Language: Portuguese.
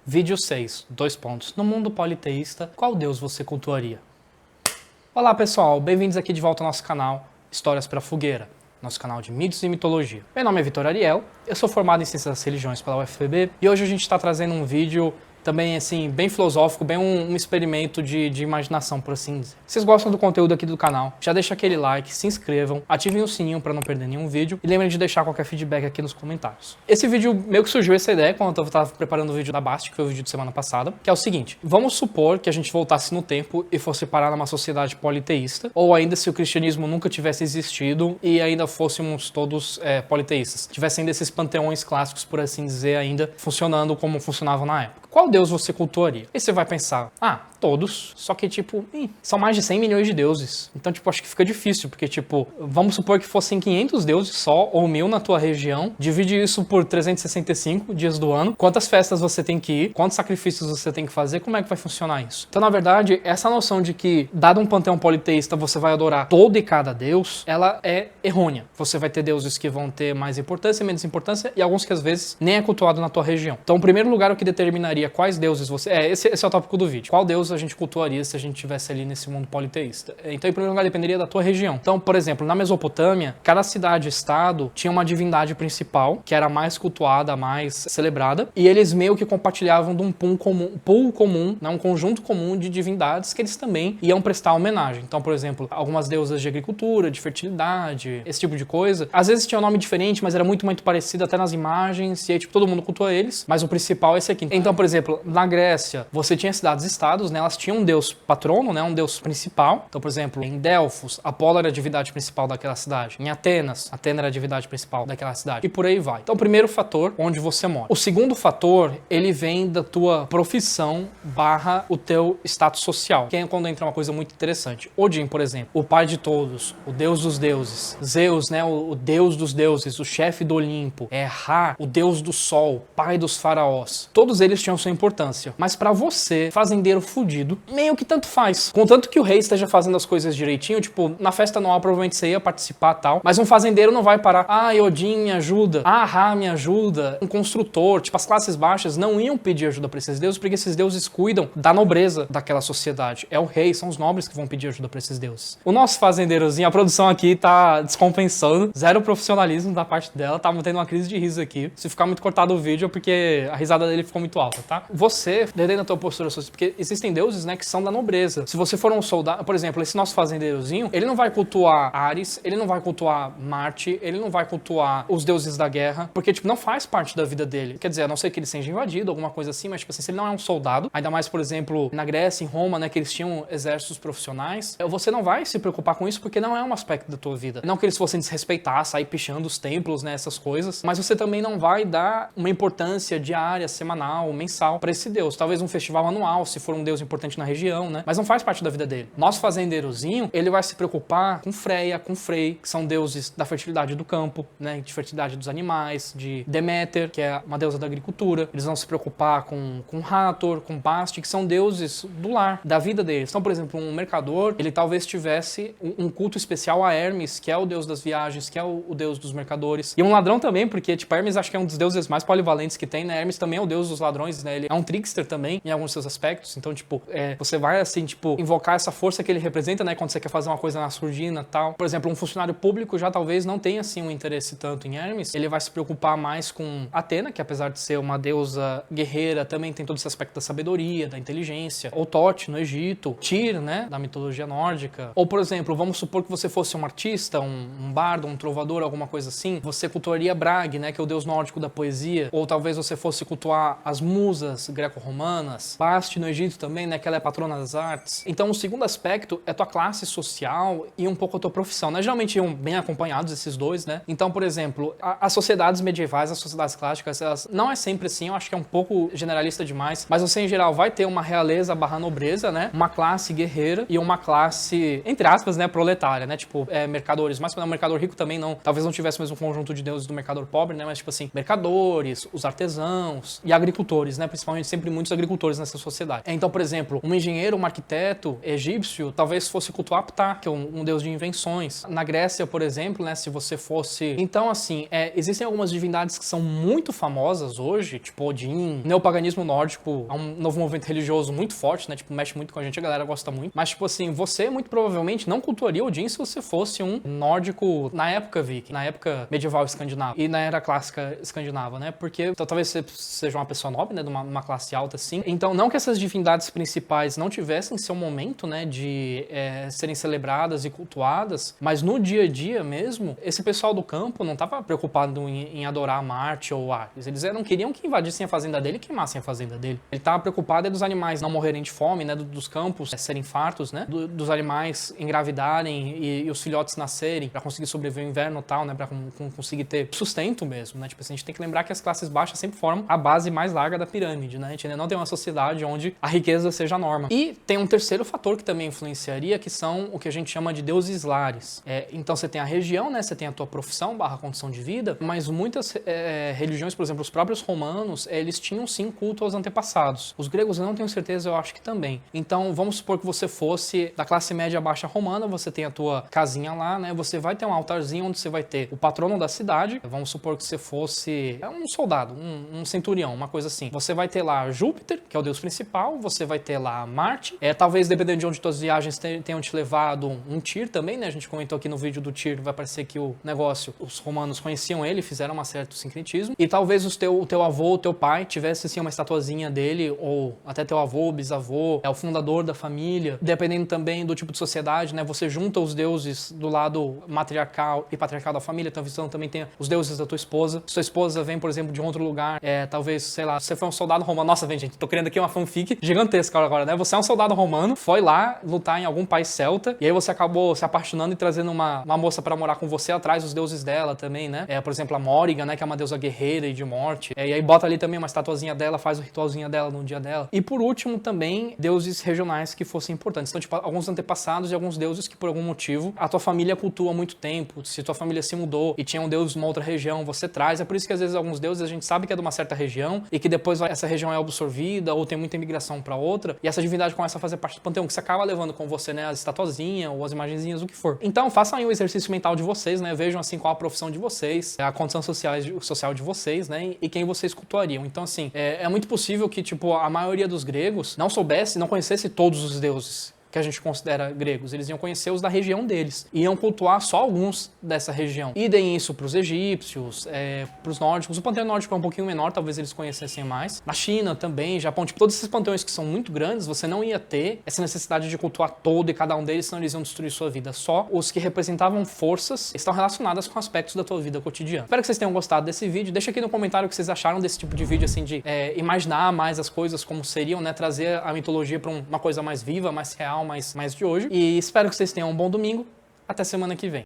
Vídeo 6, 2 pontos. No mundo politeísta, qual deus você cultuaria? Olá pessoal, bem-vindos aqui de volta ao nosso canal Histórias para Fogueira, nosso canal de mitos e mitologia. Meu nome é Vitor Ariel, eu sou formado em Ciências das Religiões pela UFPB e hoje a gente está trazendo um vídeo também assim, bem filosófico, bem um experimento de imaginação, por assim dizer. Se vocês gostam do conteúdo aqui do canal, já deixa aquele like, se inscrevam, ativem o sininho para não perder nenhum vídeo e lembrem de deixar qualquer feedback aqui nos comentários. Esse vídeo, meio que surgiu essa ideia quando eu estava preparando o vídeo da Bast, que foi o vídeo de semana passada, que é o seguinte: vamos supor que a gente voltasse no tempo e fosse parar numa sociedade politeísta, ou ainda se o cristianismo nunca tivesse existido e ainda fôssemos todos politeístas. Tivessem desses panteões clássicos, por assim dizer, ainda funcionando como funcionavam na época. Qual deus você cultuaria? E você vai pensar, todos, só que tipo, são mais de 100 milhões de deuses. Então, tipo, acho que fica difícil, porque tipo, vamos supor que fossem 500 deuses só, ou 1000 na tua região, divide isso por 365 dias do ano, quantas festas você tem que ir, quantos sacrifícios você tem que fazer, como é que vai funcionar isso? Então, na verdade, essa noção de que, dado um panteão politeísta, você vai adorar todo e cada deus, ela é errônea. Você vai ter deuses que vão ter mais importância, menos importância, e alguns que às vezes nem é cultuado na tua região. Então, o primeiro lugar, o que determinaria quais deuses você... Esse é o tópico do vídeo. Qual deus a gente cultuaria se a gente estivesse ali nesse mundo politeísta? Então, em primeiro lugar, dependeria da tua região. Então, por exemplo, na Mesopotâmia, cada cidade-estado tinha uma divindade principal, que era mais cultuada, mais celebrada, e eles meio que compartilhavam de um pool comum, né, um conjunto comum de divindades que eles também iam prestar homenagem. Então, por exemplo, algumas deusas de agricultura, de fertilidade, esse tipo de coisa. Às vezes tinha um nome diferente, mas era muito parecido até nas imagens, e aí, tipo, todo mundo cultua eles, mas o principal é esse aqui. Então, por exemplo, na Grécia, você tinha cidades-estados, né, elas tinham um deus patrono, né, um deus principal. Então, por exemplo, em Delfos, Apolo era a divindade principal daquela cidade. Em Atenas, Atena era a divindade principal daquela cidade. E por aí vai. Então, o primeiro fator, onde você mora. O segundo fator, ele vem da tua profissão / o teu status social. Que é quando entra uma coisa muito interessante. Odin, por exemplo, o pai de todos, o deus dos deuses. Zeus, né, o deus dos deuses, o chefe do Olimpo. Ra, o deus do sol, pai dos faraós. Todos eles tinham sua importância. Mas pra você, fazendeiro fudido, meio que tanto faz. Contanto que o rei esteja fazendo as coisas direitinho, tipo, na festa anual provavelmente você ia participar e tal, mas um fazendeiro não vai parar, Odin me ajuda, Ra me ajuda, um construtor, tipo, as classes baixas não iam pedir ajuda pra esses deuses, porque esses deuses cuidam da nobreza daquela sociedade. É o rei, são os nobres que vão pedir ajuda pra esses deuses. O nosso fazendeirozinho, a produção aqui tá descompensando, zero profissionalismo da parte dela, tá tendo uma crise de riso aqui. Se ficar muito cortado o vídeo, é porque a risada dele ficou muito alta, tá? Você, dentro da tua postura social, porque existem deuses, né, que são da nobreza. Se você for um soldado, por exemplo, esse nosso fazendeirozinho, ele não vai cultuar Ares, ele não vai cultuar Marte, ele não vai cultuar os deuses da guerra, porque, tipo, não faz parte da vida dele. Quer dizer, a não ser que ele seja invadido, alguma coisa assim, mas, tipo assim, se ele não é um soldado, ainda mais, por exemplo, na Grécia, em Roma, né, que eles tinham exércitos profissionais, você não vai se preocupar com isso, porque não é um aspecto da tua vida. Não que eles fossem desrespeitar, sair pichando os templos, né, essas coisas, mas você também não vai dar uma importância diária, semanal, mensal pra esse deus. Talvez um festival anual, se for um deus importante na região, né? Mas não faz parte da vida dele. Nosso fazendeirozinho, ele vai se preocupar com Freia, com Frey, que são deuses da fertilidade do campo, né? De fertilidade dos animais, de Deméter, que é uma deusa da agricultura. Eles vão se preocupar com Hathor, com Bast, que são deuses do lar, da vida deles. Então, por exemplo, um mercador, ele talvez tivesse um culto especial a Hermes, que é o deus das viagens, que é o deus dos mercadores. E um ladrão também, porque, tipo, Hermes acho que é um dos deuses mais polivalentes que tem, né? Hermes também é o deus dos ladrões, né? Ele é um trickster também, em alguns seus aspectos. Então, tipo, você vai, assim, tipo, invocar essa força que ele representa, né? Quando você quer fazer uma coisa na surdina e tal. Por exemplo, um funcionário público já talvez não tenha, assim, um interesse tanto em Hermes. Ele vai se preocupar mais com Atena, que apesar de ser uma deusa guerreira, também tem todo esse aspecto da sabedoria, da inteligência. Ou Thoth, no Egito. Tyr, né? Da mitologia nórdica. Ou, por exemplo, vamos supor que você fosse um artista, um bardo, um trovador, alguma coisa assim. Você cultuaria Brage, né? Que é o deus nórdico da poesia. Ou talvez você fosse cultuar as musas greco-romanas. Bast, no Egito também, né? Que ela é patrona das artes. Então, o segundo aspecto é tua classe social e um pouco a tua profissão, né? Geralmente iam bem acompanhados esses dois, né? Então, por exemplo, as sociedades medievais, as sociedades clássicas, elas não é sempre assim, eu acho que é um pouco generalista demais, mas você, em geral, vai ter uma realeza / nobreza, né? Uma classe guerreira e uma classe, entre aspas, né? Proletária, né? Tipo, mercadores. Mas quando é um mercador rico também não, talvez não tivesse o mesmo conjunto de deuses do mercador pobre, né? Mas, tipo assim, mercadores, os artesãos e agricultores, né? principalmente sempre muitos agricultores nessa sociedade. Então, por exemplo, um engenheiro, um arquiteto egípcio, talvez fosse cultuar Ptah, que é um deus de invenções. Na Grécia, por exemplo, né, se você fosse... Então, assim, existem algumas divindades que são muito famosas hoje, tipo Odin, neopaganismo nórdico, é um novo movimento religioso muito forte, né, tipo, mexe muito com a gente, a galera gosta muito. Mas, tipo assim, você muito provavelmente não cultuaria Odin se você fosse um nórdico na época viking, na época medieval escandinava e na era clássica escandinava, né, porque então, talvez você seja uma pessoa nobre, né, de uma classe alta, assim. Então, não que essas divindades principais não tivessem seu momento, né, de serem celebradas e cultuadas, mas no dia a dia mesmo, esse pessoal do campo não estava preocupado em adorar Marte ou Ares. Eles não queriam que invadissem a fazenda dele e queimassem a fazenda dele. Ele estava preocupado dos animais não morrerem de fome, né, dos campos serem fartos, né, dos animais engravidarem e os filhotes nascerem para conseguir sobreviver o inverno e tal, né, para conseguir ter sustento mesmo, né. Tipo assim, a gente tem que lembrar que as classes baixas sempre formam a base mais larga da pirâmide, né. A gente ainda não tem uma sociedade onde a riqueza seja a norma. E tem um terceiro fator que também influenciaria, que são o que a gente chama de deuses lares. Então você tem a região, né, você tem a tua profissão / condição de vida, mas muitas religiões, por exemplo, os próprios romanos, eles tinham sim culto aos antepassados. Os gregos eu não tenho certeza, eu acho que também. Então vamos supor que você fosse da classe média baixa romana, você tem a tua casinha lá, né, você vai ter um altarzinho onde você vai ter o patrono da cidade, vamos supor que você fosse um soldado, um centurião, uma coisa assim. Você vai ter lá Júpiter, que é o deus principal, você vai ter lá Marte, talvez dependendo de onde tuas viagens tenham te levado um Tyr também, né, a gente comentou aqui no vídeo do Tyr, vai parecer que o negócio, os romanos conheciam ele, fizeram um certo sincretismo, e talvez o teu avô, o teu pai, tivesse assim uma estatuazinha dele, ou até teu avô, bisavô, é o fundador da família, dependendo também do tipo de sociedade, né, você junta os deuses do lado matriarcal e patriarcal da família, então você também tem os deuses da tua esposa. Sua esposa vem, por exemplo, de outro lugar, talvez, sei lá, você foi um soldado romano, nossa, vem gente, tô criando aqui uma fanfic gigantesca agora, né, você é um soldado romano, foi lá lutar em algum país celta, e aí você acabou se apaixonando e trazendo uma moça pra morar com você, atrás dos deuses dela também, né, por exemplo, a Morrigan, né, que é uma deusa guerreira e de morte, e aí bota ali também uma estatuazinha dela, faz o ritualzinho dela no dia dela. E por último também, deuses regionais que fossem importantes, então tipo, alguns antepassados e alguns deuses que por algum motivo a tua família cultua há muito tempo, se tua família se mudou e tinha um deus de uma outra região, você traz, é por isso que às vezes alguns deuses a gente sabe que é de uma certa região e que depois essa região é absorvida ou tem muita imigração pra outra, e essa divindade começa a fazer parte do panteão, que você acaba levando com você, né, as estatuazinhas ou as imagenzinhas, o que for. Então façam aí o exercício mental de vocês, né, vejam assim qual a profissão de vocês, a condição social de vocês, né, e quem vocês cultuariam. Então assim, é muito possível que tipo a maioria dos gregos não conhecesse todos os deuses que a gente considera gregos, eles iam conhecer os da região deles, iam cultuar só alguns dessa região. E deem isso para os egípcios, para os nórdicos. O panteão nórdico é um pouquinho menor, talvez eles conhecessem mais. Na China também, Japão, tipo, todos esses panteões que são muito grandes, você não ia ter essa necessidade de cultuar todo e cada um deles, senão eles iam destruir sua vida. Só os que representavam forças estão relacionadas com aspectos da tua vida cotidiana. Espero que vocês tenham gostado desse vídeo. Deixa aqui no comentário o que vocês acharam desse tipo de vídeo, assim, de imaginar mais as coisas como seriam, né, trazer a mitologia para uma coisa mais viva, mais real, mais de hoje. E espero que vocês tenham um bom domingo. Até semana que vem.